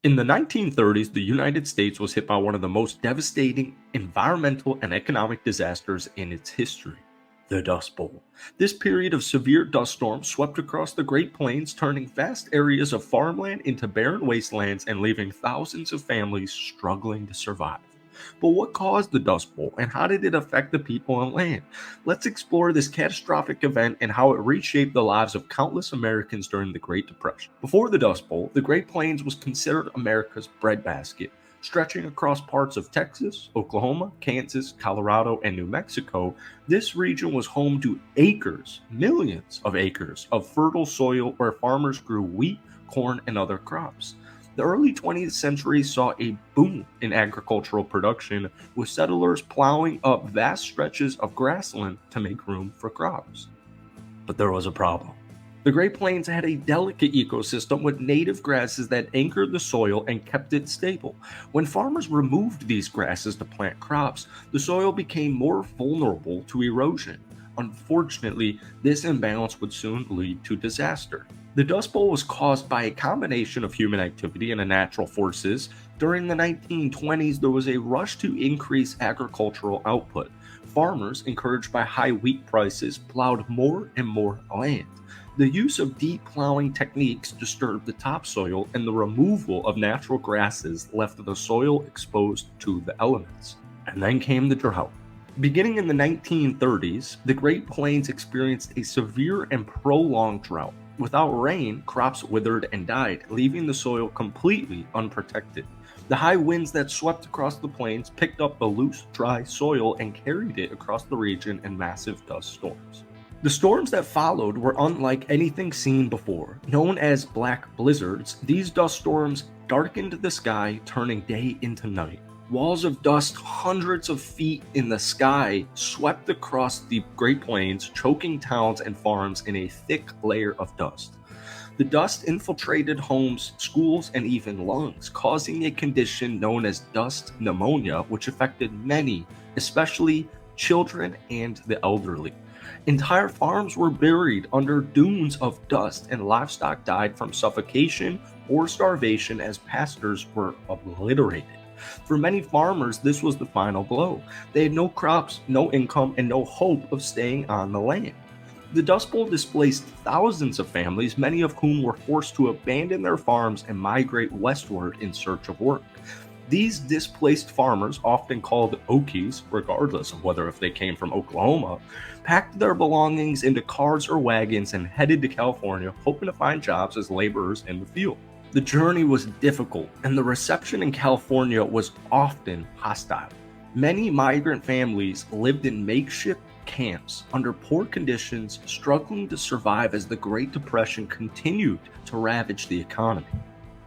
In the 1930s, the United States was hit by one of the most devastating environmental and economic disasters in its history, the Dust Bowl. This period of severe dust storms swept across the Great Plains, turning vast areas of farmland into barren wastelands and leaving thousands of families struggling to survive. But what caused the Dust Bowl and how did it affect the people on land? Let's explore this catastrophic event and how it reshaped the lives of countless Americans during the Great Depression. Before the Dust Bowl, the Great Plains was considered America's breadbasket. Stretching across parts of Texas, Oklahoma, Kansas, Colorado, and New Mexico, this region was home to acres, millions of acres of fertile soil where farmers grew wheat, corn, and other crops. The early 20th century saw a boom in agricultural production, with settlers plowing up vast stretches of grassland to make room for crops. But there was a problem. The Great Plains had a delicate ecosystem with native grasses that anchored the soil and kept it stable. When farmers removed these grasses to plant crops, the soil became more vulnerable to erosion. Unfortunately, this imbalance would soon lead to disaster. The Dust Bowl was caused by a combination of human activity and natural forces. During the 1920s, there was a rush to increase agricultural output. Farmers, encouraged by high wheat prices, plowed more and more land. The use of deep plowing techniques disturbed the topsoil, and the removal of natural grasses left the soil exposed to the elements. And then came the drought. Beginning in the 1930s, the Great Plains experienced a severe and prolonged drought. Without rain, crops withered and died, leaving the soil completely unprotected. The high winds that swept across the plains picked up the loose, dry soil and carried it across the region in massive dust storms. The storms that followed were unlike anything seen before. Known as black blizzards, these dust storms darkened the sky, turning day into night. Walls of dust hundreds of feet in the sky swept across the Great Plains, choking towns and farms in a thick layer of dust. The dust infiltrated homes, schools, and even lungs, causing a condition known as dust pneumonia, which affected many, especially children and the elderly. Entire farms were buried under dunes of dust, and livestock died from suffocation or starvation as pastures were obliterated. For many farmers, this was the final blow. They had no crops, no income, and no hope of staying on the land. The Dust Bowl displaced thousands of families, many of whom were forced to abandon their farms and migrate westward in search of work. These displaced farmers, often called Okies, regardless of whether if they came from Oklahoma, packed their belongings into cars or wagons and headed to California, hoping to find jobs as laborers in the field. The journey was difficult, and the reception in California was often hostile. Many migrant families lived in makeshift camps under poor conditions, struggling to survive as the Great Depression continued to ravage the economy.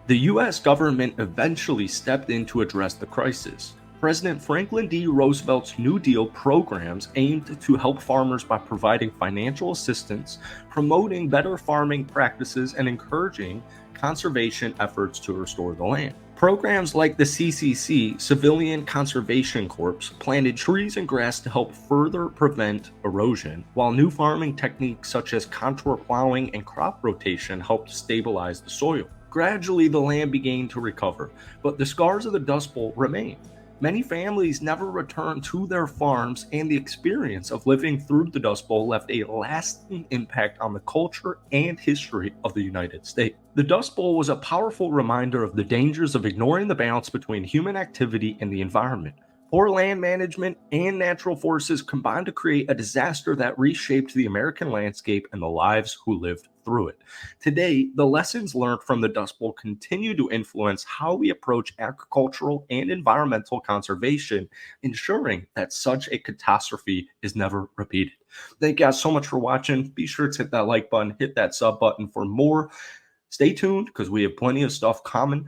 The U.S. government eventually stepped in to address the crisis. President Franklin D. Roosevelt's New Deal programs aimed to help farmers by providing financial assistance, promoting better farming practices, and encouraging conservation efforts to restore the land. Programs like the CCC, Civilian Conservation Corps, planted trees and grass to help further prevent erosion, while new farming techniques such as contour plowing and crop rotation helped stabilize the soil. Gradually, the land began to recover, but the scars of the Dust Bowl remained. Many families never returned to their farms, and the experience of living through the Dust Bowl left a lasting impact on the culture and history of the United States. The Dust Bowl was a powerful reminder of the dangers of ignoring the balance between human activity and the environment. Poor land management and natural forces combined to create a disaster that reshaped the American landscape and the lives who lived through it. Today, the lessons learned from the Dust Bowl continue to influence how we approach agricultural and environmental conservation, ensuring that such a catastrophe is never repeated. Thank you guys so much for watching. Be sure to hit that like button, hit that sub button for more. Stay tuned because we have plenty of stuff coming.